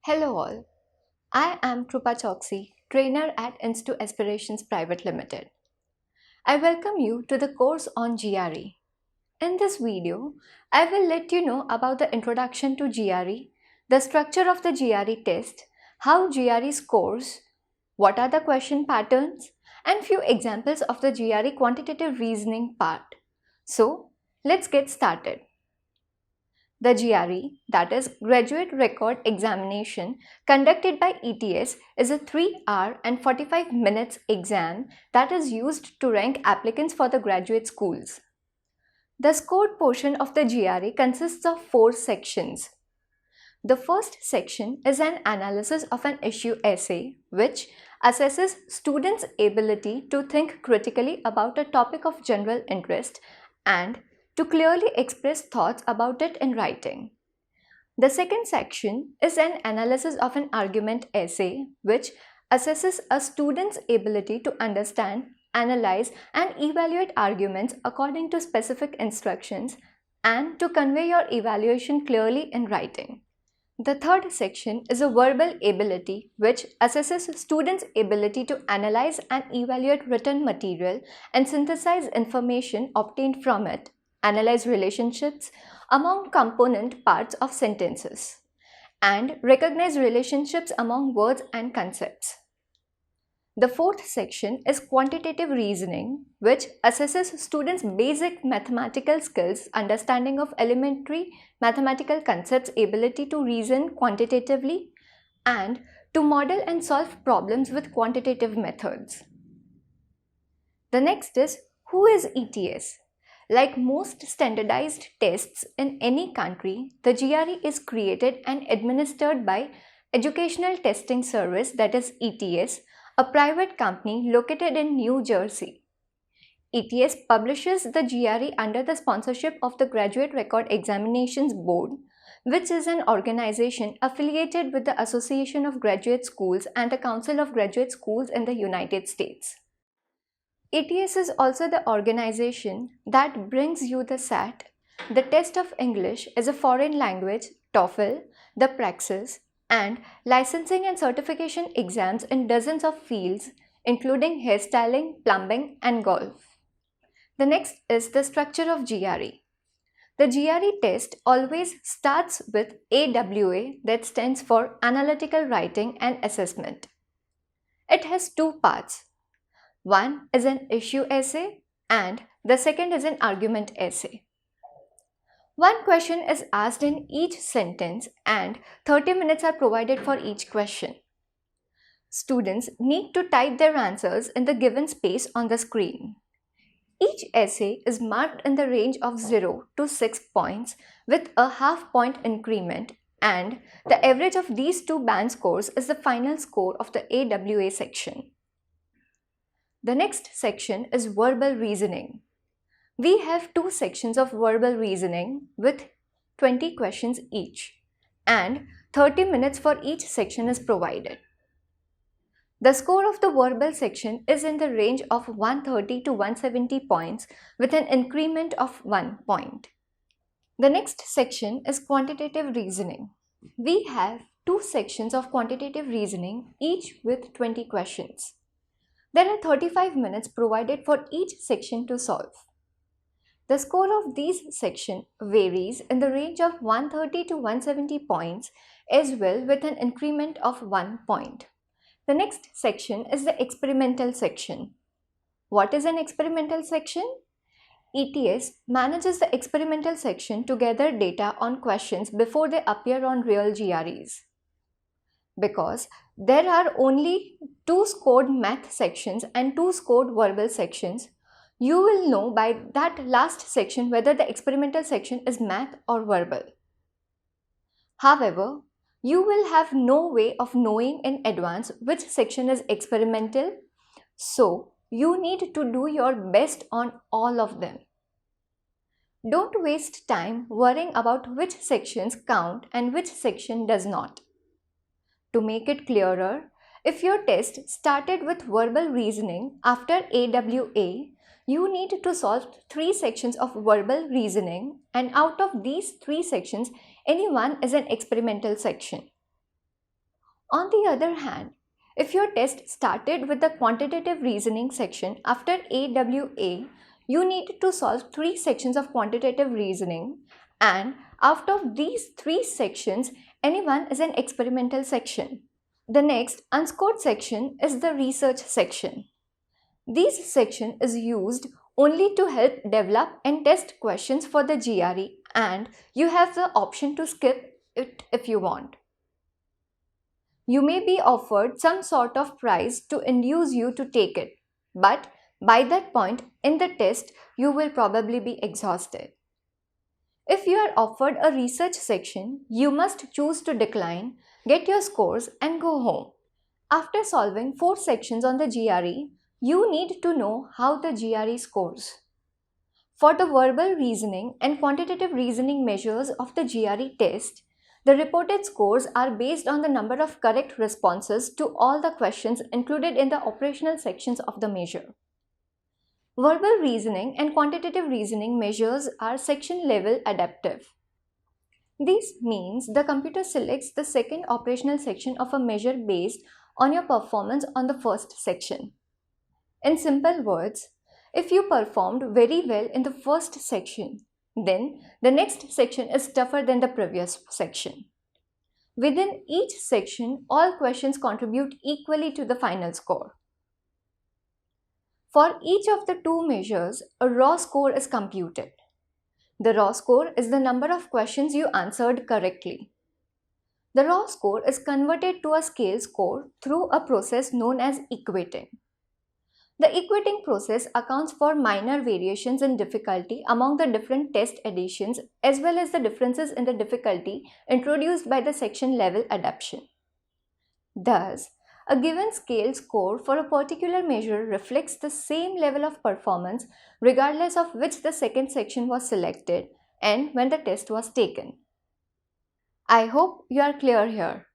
Hello all, I am Krupa Choksi, trainer at Institute Aspirations Private Limited. I welcome you to the course on GRE. In this video, I will let you know about the introduction to GRE, the structure of the GRE test, how GRE scores, what are the question patterns, and few examples of the GRE quantitative reasoning part. So, let's get started. The GRE, that is Graduate Record Examination, conducted by ETS, is a 3-hour and 45 minutes exam that is used to rank applicants for the graduate schools. The scored portion of the GRE consists of 4 sections. The first section is an analysis of an issue essay, which assesses students' ability to think critically about a topic of general interest and to clearly express thoughts about it in writing. The second section is an analysis of an argument essay, which assesses a student's ability to understand, analyze, and evaluate arguments according to specific instructions and to convey your evaluation clearly in writing. The third section is a verbal ability, which assesses students' ability to analyze and evaluate written material and synthesize information obtained from it, analyze relationships among component parts of sentences, and recognize relationships among words and concepts. The fourth section is quantitative reasoning, which assesses students' basic mathematical skills, understanding of elementary mathematical concepts, ability to reason quantitatively, and to model and solve problems with quantitative methods. The next is, who is ETS? Like most standardized tests in any country, the GRE is created and administered by Educational Testing Service, that is ETS, a private company located in New Jersey. ETS publishes the GRE under the sponsorship of the Graduate Record Examinations Board, which is an organization affiliated with the Association of Graduate Schools and the Council of Graduate Schools in the United States. ETS is also the organization that brings you the SAT, the Test of English as a Foreign Language, TOEFL, the Praxis, and licensing and certification exams in dozens of fields, including hairstyling, plumbing, and golf. The next is the structure of GRE. The GRE test always starts with AWA, that stands for Analytical Writing and Assessment. It has 2 parts. One is an issue essay and the second is an argument essay. One question is asked in each sentence and 30 minutes are provided for each question. Students need to type their answers in the given space on the screen. Each essay is marked in the range of 0 to 6 points with a half-point increment, and the average of these 2 band scores is the final score of the AWA section. The next section is verbal reasoning. We have 2 sections of verbal reasoning with 20 questions each, and 30 minutes for each section is provided. The score of the verbal section is in the range of 130 to 170 points with an increment of 1 point. The next section is quantitative reasoning. We have 2 sections of quantitative reasoning, each with 20 questions. There are 35 minutes provided for each section to solve. The score of these sections varies in the range of 130 to 170 points as well, with an increment of 1 point. The next section is the experimental section. What is an experimental section? ETS manages the experimental section to gather data on questions before they appear on real GREs. Because there are only 2 scored math sections and 2 scored verbal sections, you will know by that last section whether the experimental section is math or verbal. However, you will have no way of knowing in advance which section is experimental, so you need to do your best on all of them. Don't waste time worrying about which sections count and which section does not. To make it clearer, if your test started with verbal reasoning after AWA, you need to solve 3 sections of verbal reasoning, and out of these 3 sections, any one is an experimental section. On the other hand, if your test started with the quantitative reasoning section after AWA, you need to solve 3 sections of quantitative reasoning, and out of these 3 sections, any one is an experimental section. The next unscored section is the research section. This section is used only to help develop and test questions for the GRE, and you have the option to skip it if you want. You may be offered some sort of prize to induce you to take it, but by that point in the test, you will probably be exhausted. If you are offered a research section, you must choose to decline, get your scores, and go home. After solving 4 sections on the GRE, you need to know how the GRE scores. For the verbal reasoning and quantitative reasoning measures of the GRE test, the reported scores are based on the number of correct responses to all the questions included in the operational sections of the measure. Verbal reasoning and quantitative reasoning measures are section level adaptive. This means the computer selects the second operational section of a measure based on your performance on the first section. In simple words, if you performed very well in the first section, then the next section is tougher than the previous section. Within each section, all questions contribute equally to the final score. For each of the 2 measures, a raw score is computed. The raw score is the number of questions you answered correctly. The raw score is converted to a scale score through a process known as equating. The equating process accounts for minor variations in difficulty among the different test editions as well as the differences in the difficulty introduced by the section level adaptation. Thus, a given scale score for a particular measure reflects the same level of performance regardless of which the second section was selected and when the test was taken. I hope you are clear here.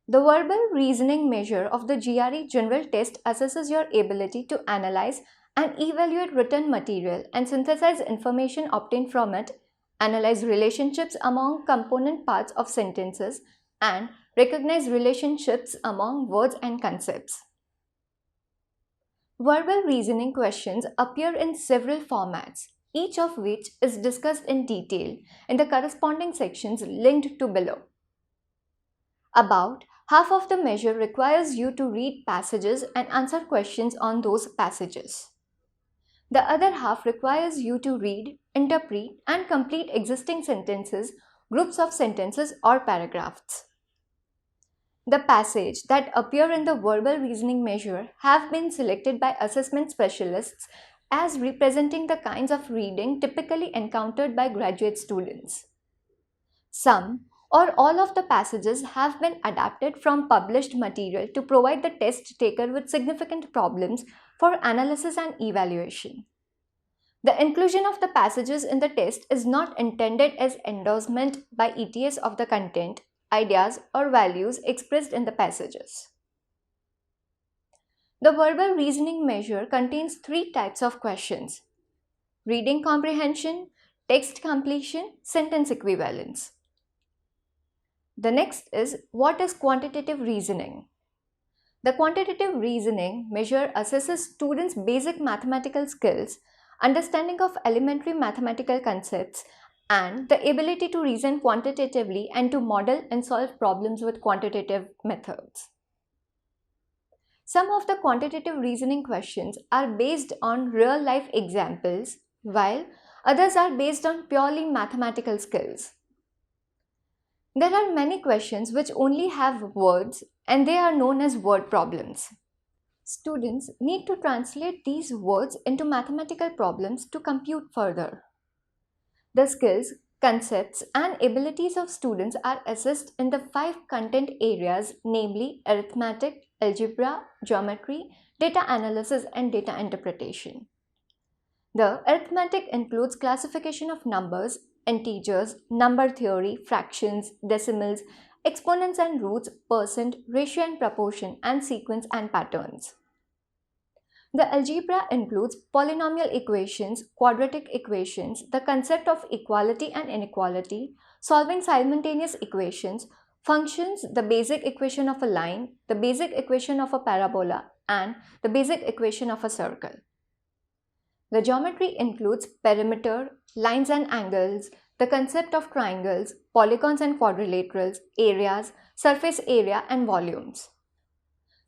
The verbal reasoning measure of the GRE general test assesses your ability to analyze and evaluate written material and synthesize information obtained from it, analyze relationships among component parts of sentences, and recognize relationships among words and concepts. Verbal reasoning questions appear in several formats, each of which is discussed in detail in the corresponding sections linked to below. About half of the measure requires you to read passages and answer questions on those passages. The other half requires you to read, interpret, and complete existing sentences, groups of sentences, or paragraphs. The passages that appear in the verbal reasoning measure have been selected by assessment specialists as representing the kinds of reading typically encountered by graduate students. Some or all of the passages have been adapted from published material to provide the test taker with significant problems for analysis and evaluation. The inclusion of the passages in the test is not intended as endorsement by ETS of the content, ideas, or values expressed in the passages. The verbal reasoning measure contains 3 types of questions: reading comprehension, text completion, sentence equivalence. The next is, what is quantitative reasoning? The quantitative reasoning measure assesses students' basic mathematical skills, understanding of elementary mathematical concepts, and the ability to reason quantitatively and to model and solve problems with quantitative methods. Some of the quantitative reasoning questions are based on real-life examples, while others are based on purely mathematical skills. There are many questions which only have words and they are known as word problems. Students need to translate these words into mathematical problems to compute further. The skills, concepts, and abilities of students are assessed in the 5 content areas, namely arithmetic, algebra, geometry, data analysis, and data interpretation. The arithmetic includes classification of numbers, integers, number theory, fractions, decimals, exponents and roots, percent, ratio and proportion, and sequence and patterns. The algebra includes polynomial equations, quadratic equations, the concept of equality and inequality, solving simultaneous equations, functions, the basic equation of a line, the basic equation of a parabola, and the basic equation of a circle. The geometry includes perimeter, lines and angles, the concept of triangles, polygons and quadrilaterals, areas, surface area, and volumes.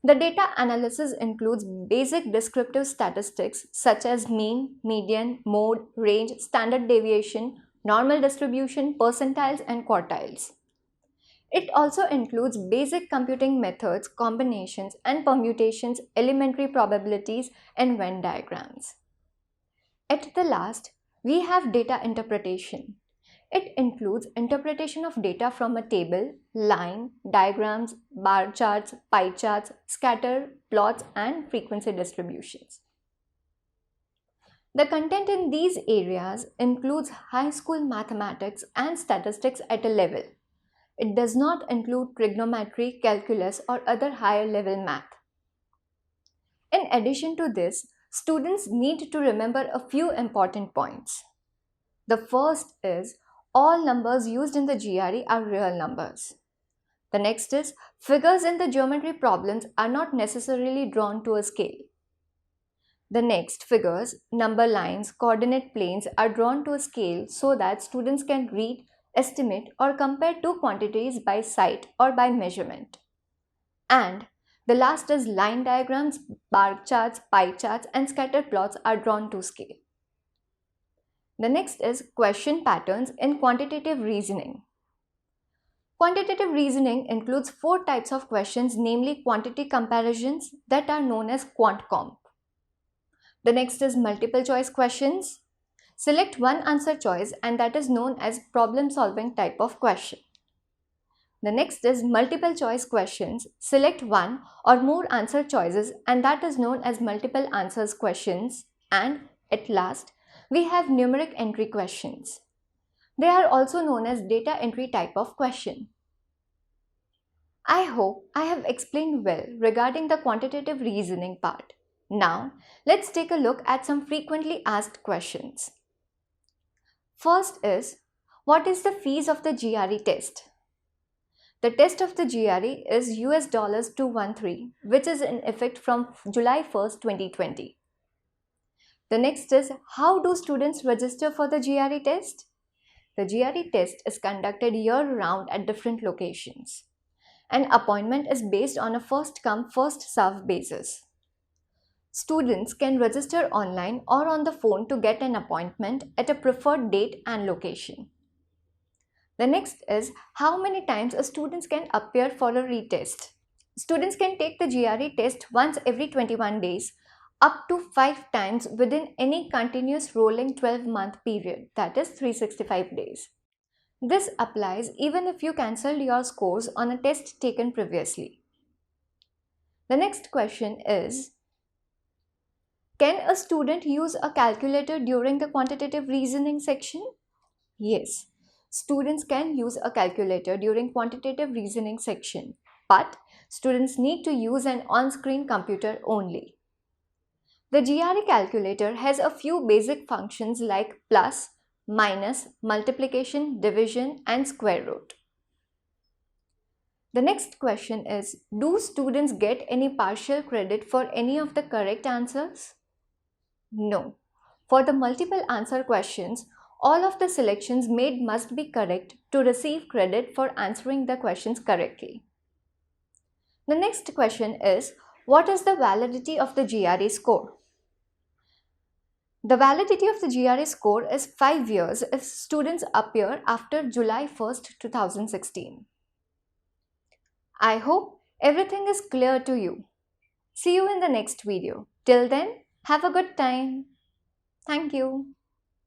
The data analysis includes basic descriptive statistics such as mean, median, mode, range, standard deviation, normal distribution, percentiles, and quartiles. It also includes basic computing methods, combinations, and permutations, elementary probabilities, and Venn diagrams. At the last, we have data interpretation. It includes interpretation of data from a table, line, diagrams, bar charts, pie charts, scatter, plots, and frequency distributions. The content in these areas includes high school mathematics and statistics at a level. It does not include trigonometry, calculus, or other higher level math. In addition to this, students need to remember a few important points. The first is all numbers used in the GRE are real numbers. The next is figures in the geometry problems are not necessarily drawn to a scale. The next figures, number lines, coordinate planes are drawn to a scale so that students can read, estimate, or compare two quantities by sight or by measurement. And the last is line diagrams, bar charts, pie charts, and scatter plots are drawn to scale. The next is question patterns in quantitative reasoning. Quantitative reasoning includes 4 types of questions, namely quantity comparisons that are known as quant-comp. The next is multiple choice questions. Select one answer choice and that is known as problem solving type of question. The next is multiple choice questions. Select one or more answer choices and that is known as multiple answers questions. And at last, we have numeric entry questions. They are also known as data entry type of question. I hope I have explained well regarding the quantitative reasoning part. Now, let's take a look at some frequently asked questions. First is, what is the fees of the GRE test? The test of the GRE is US dollars 213, which is in effect from July 1st, 2020. The next is, how do students register for the GRE test? The GRE test is conducted year-round at different locations. An appointment is based on a first-come, first-served basis. Students can register online or on the phone to get an appointment at a preferred date and location. The next is how many times a student can appear for a retest. Students can take the GRE test once every 21 days, up to 5 times within any continuous rolling 12-month period, that is 365 days. This applies even if you cancelled your scores on a test taken previously. The next question is, can a student use a calculator during the quantitative reasoning section? Yes, students can use a calculator during quantitative reasoning section, but students need to use an on-screen computer only. The GRE calculator has a few basic functions like plus, minus, multiplication, division, and square root. The next question is, do students get any partial credit for any of the correct answers? No. For the multiple answer questions, all of the selections made must be correct to receive credit for answering the questions correctly. The next question is, what is the validity of the GRE score? The validity of the GRE score is 5 years if students appear after July 1st, 2016. I hope everything is clear to you. See you in the next video. Till then, have a good time. Thank you.